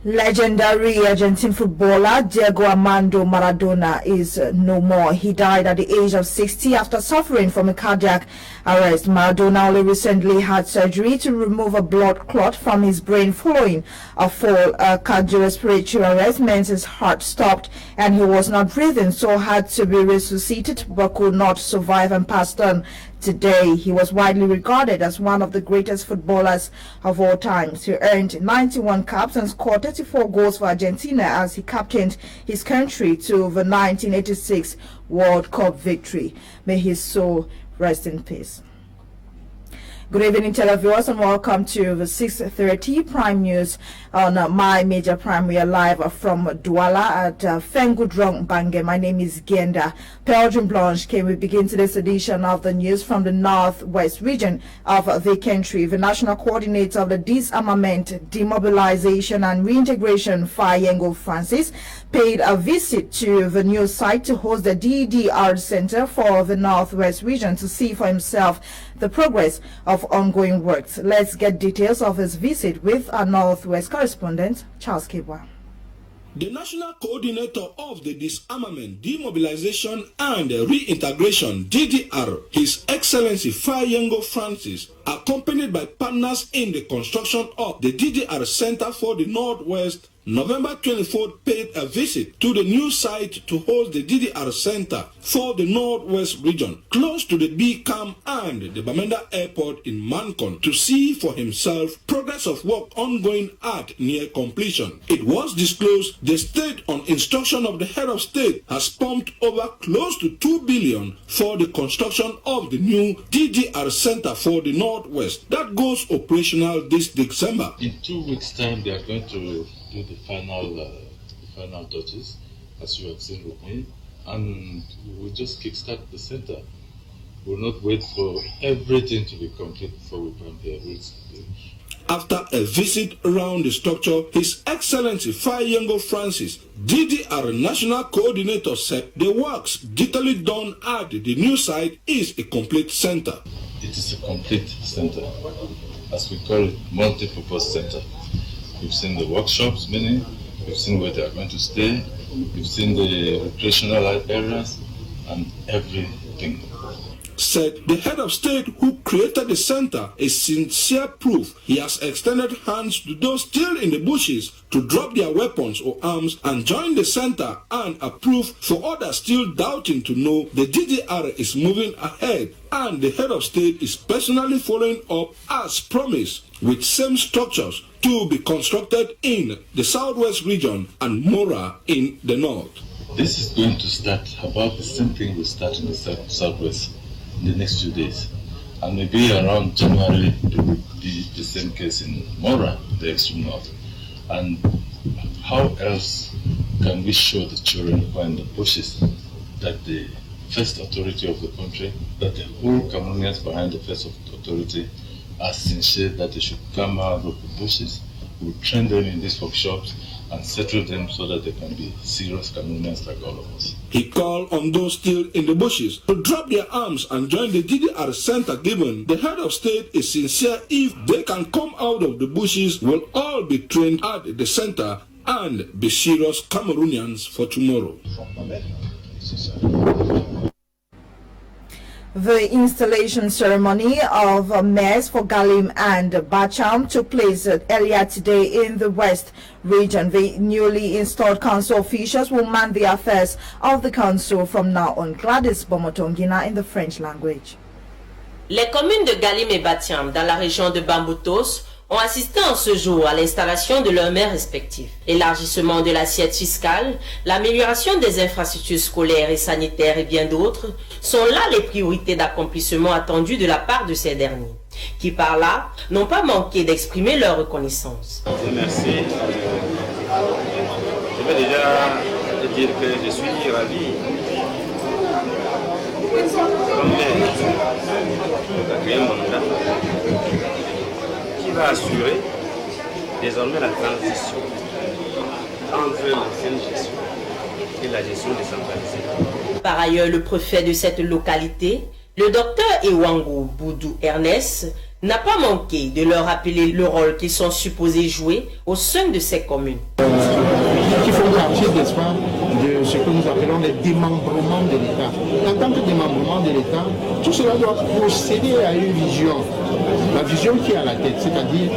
Legendary Argentine footballer Diego Armando Maradona is no more. He died at the age of 60 after suffering from a cardiac arrest. Maradona only recently had surgery to remove a blood clot from his brain following a fall. A cardiorespiratory arrest meant his heart stopped and he was not breathing, so had to be resuscitated but could not survive and passed on today. He was widely regarded as one of the greatest footballers of all times. He earned 91 caps and scored 34 goals for Argentina as he captained his country to the 1986 World Cup victory. May his soul rest in peace. Good evening, televiewers, and welcome to the 6:30 Prime News on My Major Primary live from Douala at Fengudrong Bange. My name is Genda Belgium Blanche. We begin today's edition of the news from the northwest region of the country. The national coordinator of the Disarmament, Demobilization and Reintegration, Fayengo Francis, paid a visit to the new site to host the DDR Center for the Northwest region to see for himself the progress of ongoing works. Let's get details of his visit with our Northwest correspondent, Charles Kibwa. The national coordinator of the Disarmament, Demobilization and Reintegration, DDR, His Excellency Fayengo Francis, accompanied by partners in the construction of the DDR Center for the Northwest, November 24th, paid a visit to the new site to host the DDR Center for the Northwest region, close to the BCAM and the Bamenda Airport in Mancon, to see for himself progress of work ongoing at near completion. It was disclosed the state, on instruction of the head of state, has pumped over close to 2 billion for the construction of the new DDR Center for the Northwest that goes operational this December. In 2 weeks' time, they are going to do the final touches, as you have seen with me, and we will just kickstart the center. We will not wait for everything to be complete before we come here. After a visit around the structure, His Excellency Fayengo Francis, DDR National Coordinator, said the works digitally done at the new site is a complete center. It is a complete center, as we call it, multi-purpose center. We've seen the workshops, meaning we've seen where they are going to stay, we've seen the recreational areas, and everything. Said the head of state who created the center, a sincere proof he has extended hands to those still in the bushes to drop their weapons or arms and join the center, and a proof for others still doubting to know the DDR is moving ahead, and the head of state is personally following up as promised with same structures to be constructed in the southwest region and Mora in the north. This is going to start about the same thing we start in the southwest in the next few days, and maybe around January it will be the same case in Mora, the extreme north. And how else can we show the children who are in the bushes that the first authority of the country, that the whole Cameroonians behind the first authority are sincere that they should come out of the bushes? We'll train them in these workshops and settle them so that they can be serious Cameroonians like all of us. He called on those still in the bushes to drop their arms and join the DDR Center, given the head of state is sincere. If they can come out of the bushes, we'll all be trained at the center and be serious Cameroonians for tomorrow. The installation ceremony of mayors for Galim and Bacham took place earlier today in the West region. The newly installed council officials will man the affairs of the council from now on. Gladys Bomotongina in the French language. Les communes de Galim et Batiam dans la région de Bamboutos ont assisté en ce jour à l'installation de leurs maires respectifs. L'élargissement de l'assiette fiscale, l'amélioration des infrastructures scolaires et sanitaires et bien d'autres sont là les priorités d'accomplissement attendues de la part de ces derniers, qui par là n'ont pas manqué d'exprimer leur reconnaissance. Merci. Je vais déjà dire que je suis ravi comme maire de quatrième mandat qui va assurer désormais la transition entre l'ancienne gestion et la gestion décentralisée. Par ailleurs, le préfet de cette localité, le docteur Ewango Boudou Ernest, n'a pas manqué de leur rappeler le rôle qu'ils sont supposés jouer au sein de ces communes. Qui font partie, n'est-ce pas, de ce que nous appelons les démembrements de l'État. En tant que démembrement de l'État, tout cela doit procéder à une vision. La vision qui est à la tête, c'est-à-dire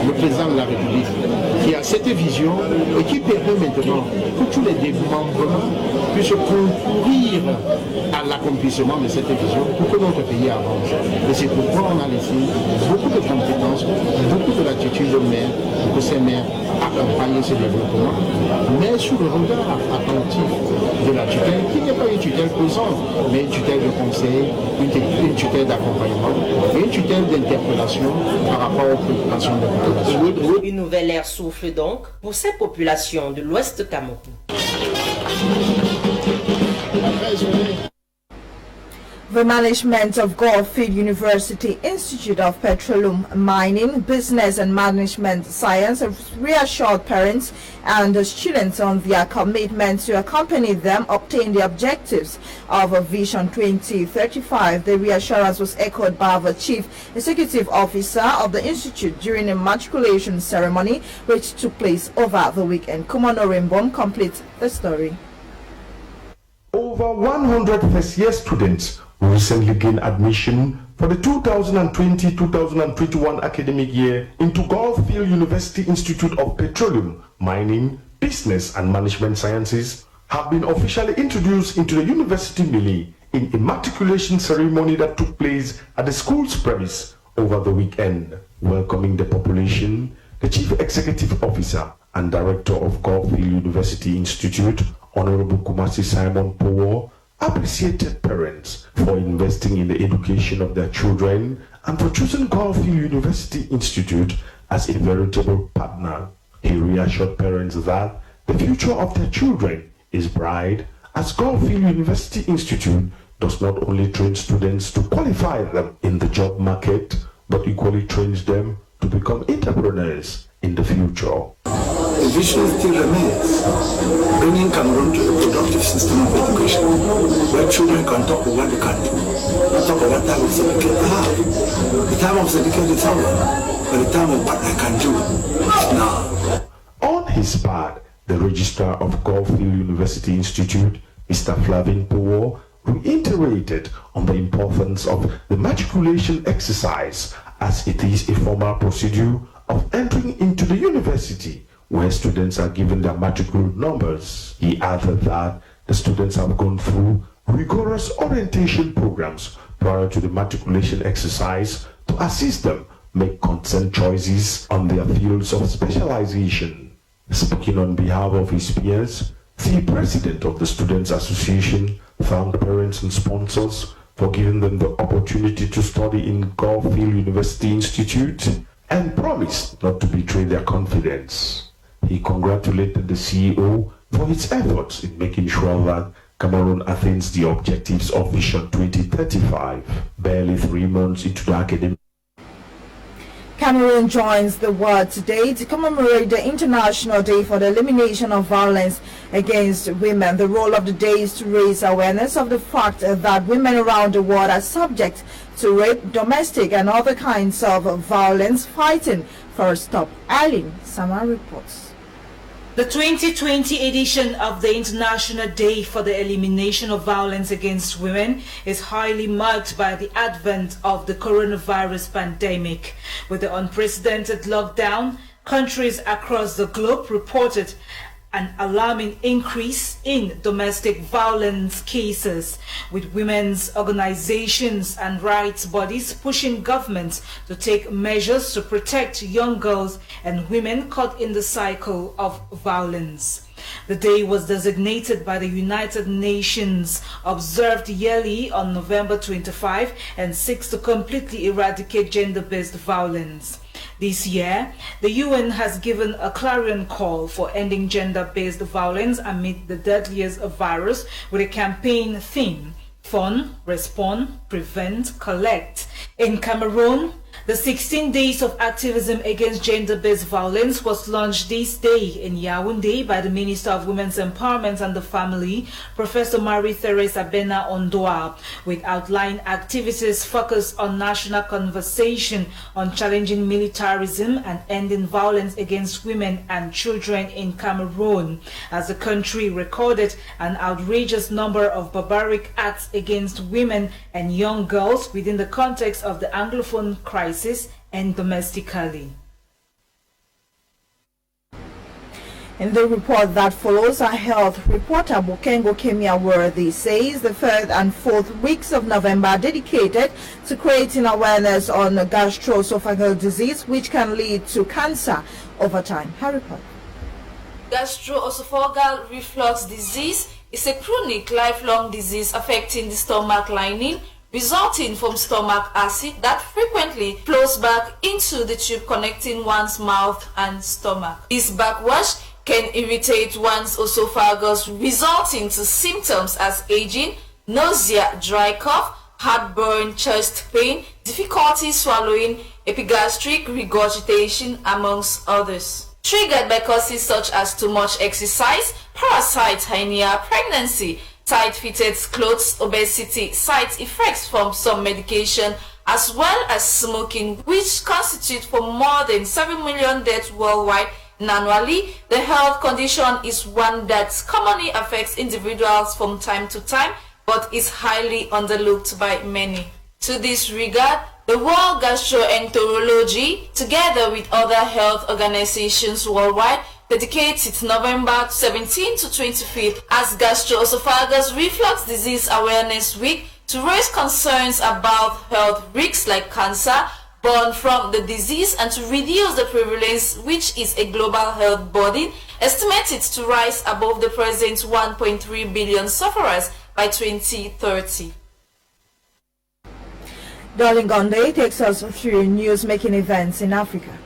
le président de la République, qui a cette vision et qui permet maintenant que tous les démembrements puissent concourir à l'accomplissement de cette vision pour que notre pays avance. Et c'est pourquoi on a laissé beaucoup de compétences, beaucoup de latitude aux maires, pour que ces maires accompagnent ce développement, mais sous le regard attentif de la tutelle, qui n'est pas une tutelle pesante, mais une tutelle de conseil, une tutelle d'accompagnement et une tutelle d'interpellation par rapport aux préoccupations de la population. Une nouvelle ère souffle donc pour ces populations de l'Ouest Cameroun. The management of Goldfield University Institute of Petroleum, Mining, Business and Management Science has reassured parents and students on their commitment to accompany them obtain the objectives of Vision 2035. The reassurance was echoed by the Chief Executive Officer of the Institute during a matriculation ceremony which took place over the weekend. Kumano completes the story. Over 100 first-year students recently gained admission for the 2020-2021 academic year into Goldfield University Institute of Petroleum, Mining, Business and Management Sciences have been officially introduced into the university melee in a matriculation ceremony that took place at the school's premise over the weekend. Welcoming the population, the Chief Executive Officer and Director of Goldfield University Institute, Honorable Kumasi Simon Powo, appreciated parents for investing in the education of their children and for choosing Goldfield University Institute as a veritable partner. He reassured parents that the future of their children is bright, as Goldfield University Institute does not only train students to qualify them in the job market, but equally trains them to become entrepreneurs in the future. The vision still remains, bringing Cameroon to a productive system of education, where children can talk about what they can do, not talk about what type of certificate they have. The time of certificate is over, but the time of what I can do is now. On his part, the Registrar of Goldfield University Institute, Mr. Flavin Powo, reiterated on the importance of the matriculation exercise, as it is a formal procedure of entering into the university where students are given their matricle numbers. He added that the students have gone through rigorous orientation programs prior to the matriculation exercise to assist them make consent choices on their fields of specialization. Speaking on behalf of his peers, the president of the Students Association thanked parents and sponsors for giving them the opportunity to study in Goldfield University Institute and promised not to betray their confidence. He congratulated the CEO for his efforts in making sure that Cameroon attains the objectives of Vision 2035, barely 3 months into the academic. Cameroon joins the world today to commemorate the International Day for the Elimination of Violence Against Women. The role of the day is to raise awareness of the fact that women around the world are subject to rape, domestic and other kinds of violence, fighting for a stop. Eileen Sama reports. The 2020 edition of the International Day for the Elimination of Violence Against Women is highly marked by the advent of the coronavirus pandemic. With the unprecedented lockdown, countries across the globe reported an alarming increase in domestic violence cases, with women's organizations and rights bodies pushing governments to take measures to protect young girls and women caught in the cycle of violence. The day was designated by the United Nations, observed yearly on November 25, and seeks to completely eradicate gender-based violence. This year, the UN has given a clarion call for ending gender-based violence amid the deadliest virus, with a campaign theme: Fund, Respond, Prevent, Collect. In Cameroon, The 16 Days of Activism Against Gender-Based Violence was launched this day in Yaoundé by the Minister of Women's Empowerment and the Family, Professor Marie-Thérèse Abena Ondoa, with outline activities focused on national conversation on challenging militarism and ending violence against women and children in Cameroon, as the country recorded an outrageous number of barbaric acts against women and young girls within the context of the Anglophone crisis and domestically. In the report that follows, our health reporter Bokengo Kemiaworthy says the 3rd and 4th weeks of November are dedicated to creating awareness on gastroesophageal disease, which can lead to cancer over time. Her report. Gastroesophageal reflux disease is a chronic lifelong disease affecting the stomach lining, resulting from stomach acid that frequently flows back into the tube connecting one's mouth and stomach. This backwash can irritate one's esophagus, resulting to symptoms as aging, nausea, dry cough, heartburn, chest pain, difficulty swallowing, epigastric regurgitation, amongst others. Triggered by causes such as too much exercise, parasites, hernia, pregnancy, tight-fitted clothes, obesity, side effects from some medication, as well as smoking, which constitute for more than 7 million deaths worldwide annually. The health condition is one that commonly affects individuals from time to time, but is highly underlooked by many. To this regard, the World Gastroenterology, together with other health organizations worldwide, dedicates its November 17 to 25th as Gastroesophageal Reflux Disease Awareness Week to raise concerns about health risks like cancer born from the disease and to reduce the prevalence, which is a global health burden estimated to rise above the present 1.3 billion sufferers by 2030. Darling Gonde takes us through news-making events in Africa.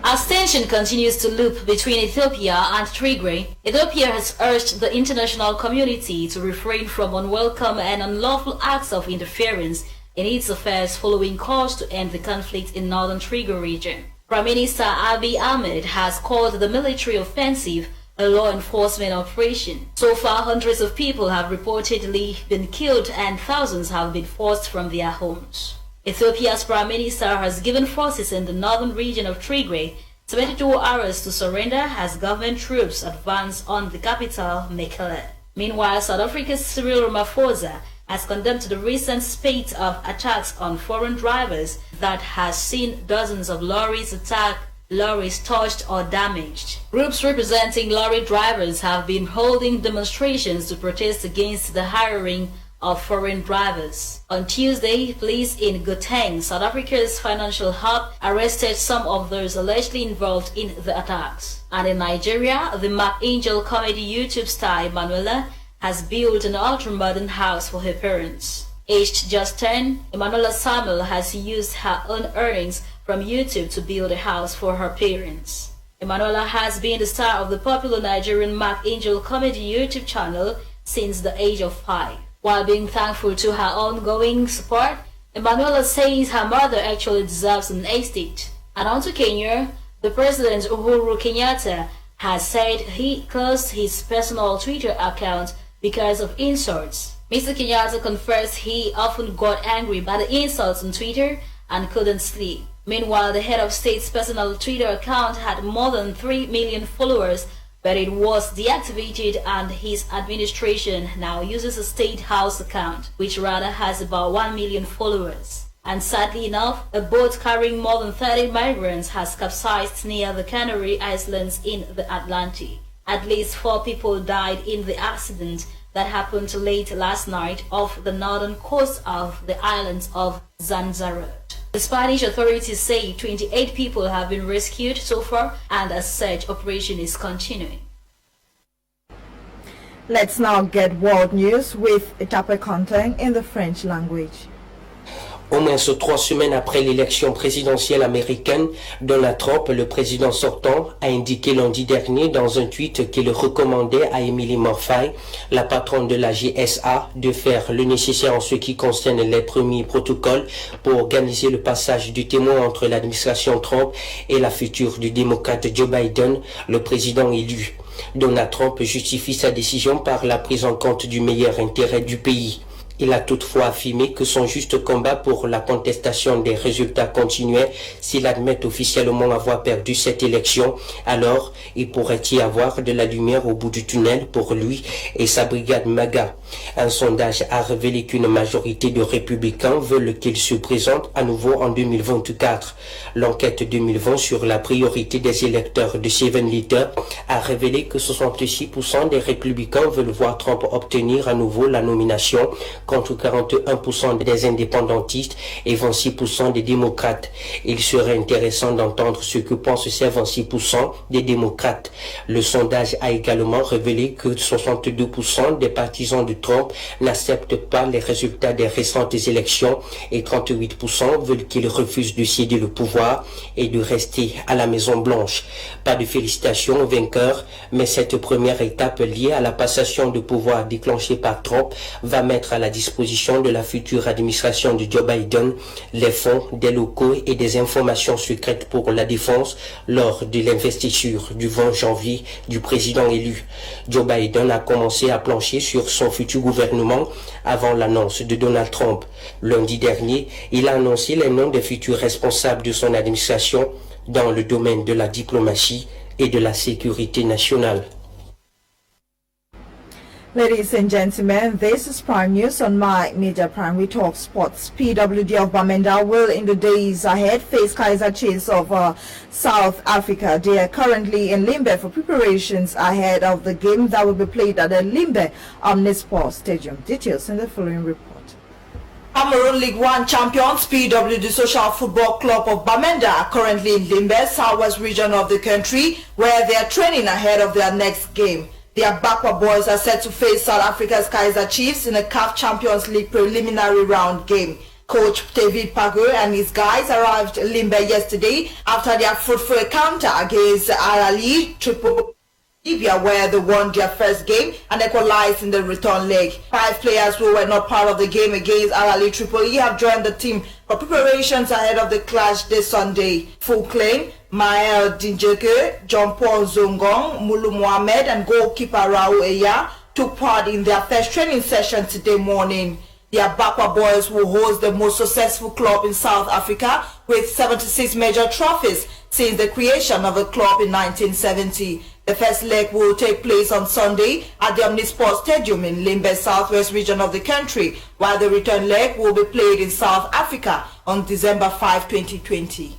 As tension continues to loop between Ethiopia and Tigray, Ethiopia has urged the international community to refrain from unwelcome and unlawful acts of interference in its affairs following calls to end the conflict in northern Tigray region. Prime Minister Abiy Ahmed has called the military offensive a law enforcement operation. So far, hundreds of people have reportedly been killed and thousands have been forced from their homes. Ethiopia's Prime Minister has given forces in the northern region of Tigray 72 hours to surrender as government troops advance on the capital, Mekelle. Meanwhile, South Africa's Cyril Ramaphosa has condemned the recent spate of attacks on foreign drivers that has seen dozens of lorries attacked, lorries touched or damaged. Groups representing lorry drivers have been holding demonstrations to protest against the hiring of foreign drivers. On Tuesday, police in Gauteng, South Africa's financial hub, arrested some of those allegedly involved in the attacks. And in Nigeria, the Mark Angel comedy YouTube star Emanuela has built an ultra-modern house for her parents. Aged just 10, Emanuela Samuel has used her own earnings from YouTube to build a house for her parents. Emanuela has been the star of the popular Nigerian Mark Angel comedy YouTube channel since the age of 5. While being thankful to her ongoing support, Emanuela says her mother actually deserves an estate. And on to Kenya, the President Uhuru Kenyatta has said he closed his personal Twitter account because of insults. Mr. Kenyatta confessed he often got angry by the insults on Twitter and couldn't sleep. Meanwhile, the head of state's personal Twitter account had more than 3 million followers, but it was deactivated, and his administration now uses a state house account, which rather has about 1 million followers. And sadly enough, a boat carrying more than 30 migrants has capsized near the Canary Islands in the Atlantic. At least 4 people died in the accident that happened late last night off the northern coast of the islands of Zanzibar. The Spanish authorities say 28 people have been rescued so far, and a search operation is continuing. Let's now get world news with Etape content in the French language. Au moins 3 semaines après l'élection présidentielle américaine, Donald Trump, le président sortant, a indiqué lundi dernier dans un tweet qu'il recommandait à Emily Murphy, la patronne de la GSA, de faire le nécessaire en ce qui concerne les premiers protocoles pour organiser le passage du témoin entre l'administration Trump et la future du démocrate Joe Biden, le président élu. Donald Trump justifie sa décision par la prise en compte du meilleur intérêt du pays. Il a toutefois affirmé que son juste combat pour la contestation des résultats continuait. S'il admet officiellement avoir perdu cette élection, alors il pourrait y avoir de la lumière au bout du tunnel pour lui et sa brigade MAGA. Un sondage a révélé qu'une majorité de républicains veulent qu'il se présente à nouveau en 2024. L'enquête 2020 sur la priorité des électeurs de 7 Leaders a révélé que 66% des républicains veulent voir Trump obtenir à nouveau la nomination, contre 41% des indépendantistes et 26% des démocrates. Il serait intéressant d'entendre ce que pensent ces 26% des démocrates. Le sondage a également révélé que 62% des partisans de Trump n'acceptent pas les résultats des récentes élections et 38% veulent qu'il refuse de céder le pouvoir et de rester à la Maison Blanche. Pas de félicitations aux vainqueurs, mais cette première étape liée à la passation de pouvoir déclenchée par Trump va mettre à la disposition de la future administration de Joe Biden les fonds, des locaux et des informations secrètes pour la défense lors de l'investiture du 20 janvier du président élu. Joe Biden a commencé à plancher sur son futur gouvernement avant l'annonce de Donald Trump. Lundi dernier, il a annoncé les noms des futurs responsables de son administration dans le domaine de la diplomatie et de la sécurité nationale. Ladies and gentlemen, this is Prime News on My Media Prime. We talk sports. PWD of Bamenda will in the days ahead face Kaiser Chiefs of South Africa. They are currently in Limbe for preparations ahead of the game that will be played at the Limbe Omnisport Stadium. Details in the following report. Cameroon League One champions PWD Social Football Club of Bamenda are currently in Limbe, southwest region of the country, where they are training ahead of their next game. Their Bakwa boys are set to face South Africa's Kaiser Chiefs in a CAF Champions League preliminary round game. Coach David Pago and his guys arrived in Limbe yesterday after their fruitful encounter against Al Ali Triple Libya, where they won their first game and equalized in the return leg. 5 players who were not part of the game against Al Ali Tripoli have joined the team for preparations ahead of the clash this Sunday. Full claim, Mael Dinjeke, John Paul Zongong, Mulu Mohamed and goalkeeper Raul Eya took part in their first training session today morning. The Bakwa boys will host the most successful club in South Africa with 76 major trophies since the creation of the club in 1970. The first leg will take place on Sunday at the Omnisport Stadium in Limbe, southwest region of the country, while the return leg will be played in South Africa on December 5, 2020.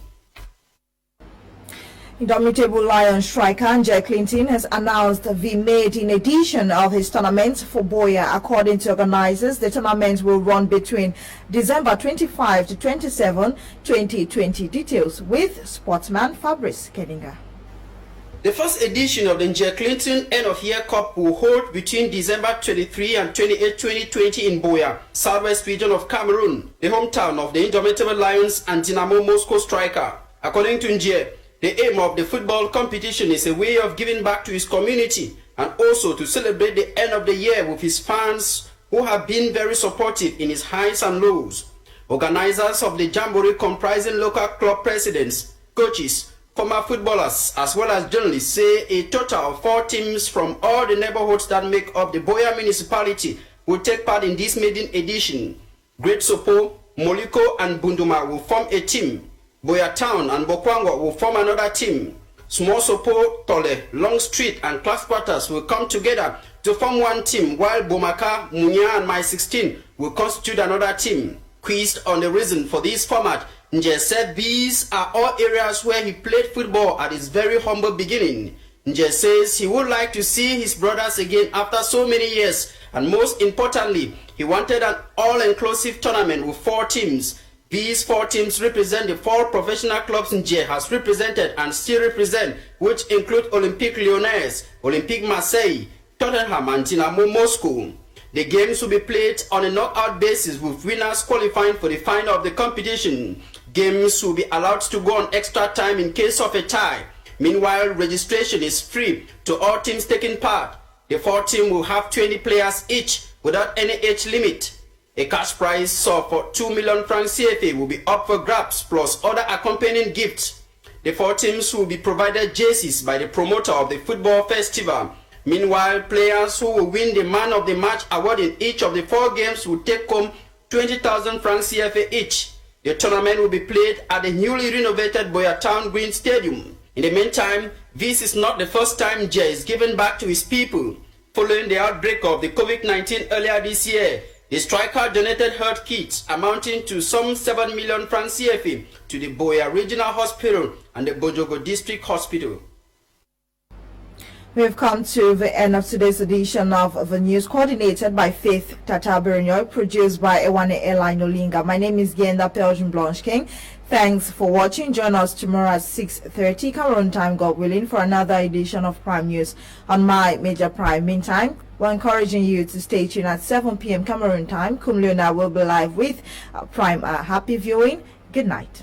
Indomitable Lion striker Angel Clinton has announced the maiden edition of his tournament for Boya. According to organizers, the tournament will run between December 25 to 27, 2020. Details with sportsman Fabrice Keninga. The first edition of the Angel Clinton End of Year Cup will hold between December 23 and 28, 2020 in Boya, southwest region of Cameroon, the hometown of the Indomitable Lions and Dynamo Moscow striker. According to Angel, the aim of the football competition is a way of giving back to his community and also to celebrate the end of the year with his fans who have been very supportive in his highs and lows. Organizers of the Jamboree, comprising local club presidents, coaches, former footballers as well as journalists, say a total of 4 teams from all the neighborhoods that make up the Boya municipality will take part in this maiden edition. Great Sopo, Moliko and Bunduma will form a team. Boya Town and Bokwangwa will form another team. Small Sopo, Tole, Long Street and Class Quarters will come together to form one team, while Bomaka, Munya and My 16 will constitute another team. Quizzed on the reason for this format, Nje said these are all areas where he played football at his very humble beginning. Nje says he would like to see his brothers again after so many years, and most importantly, he wanted an all-inclusive tournament with 4 teams. These 4 teams represent the 4 professional clubs Nje has represented and still represent, which include Olympique Lyonnais, Olympique Marseille, Tottenham and Dynamo Moscow. The games will be played on a knockout basis with winners qualifying for the final of the competition. Games will be allowed to go on extra time in case of a tie. Meanwhile, registration is free to all teams taking part. The 4 teams will have 20 players each without any age limit. A cash prize for 2 million francs CFA will be up for grabs plus other accompanying gifts. The 4 teams will be provided jerseys by the promoter of the football festival. Meanwhile, players who will win the man of the match award in each of the 4 games will take home 20,000 francs CFA each. The tournament will be played at the newly renovated Boya Town Green Stadium. In the meantime, this is not the first time Jay is giving back to his people. Following the outbreak of the COVID-19 earlier this year, the striker donated health kits amounting to some 7 million francs CFA to the Boya Regional Hospital and the Bojogo District Hospital. We have come to the end of today's edition of the news, coordinated by Faith Tatabirinyo, produced by Ewane Airline Olinga. My name is Genda Belgian Blanche King. Thanks for watching. Join us tomorrow at 6:30 Cameroon time, God willing, for another edition of Prime News on My Major Prime. Meantime, we're encouraging you to stay tuned at 7 p.m. Cameroon time. Kumleona will be live with Prime. Happy viewing. Good night.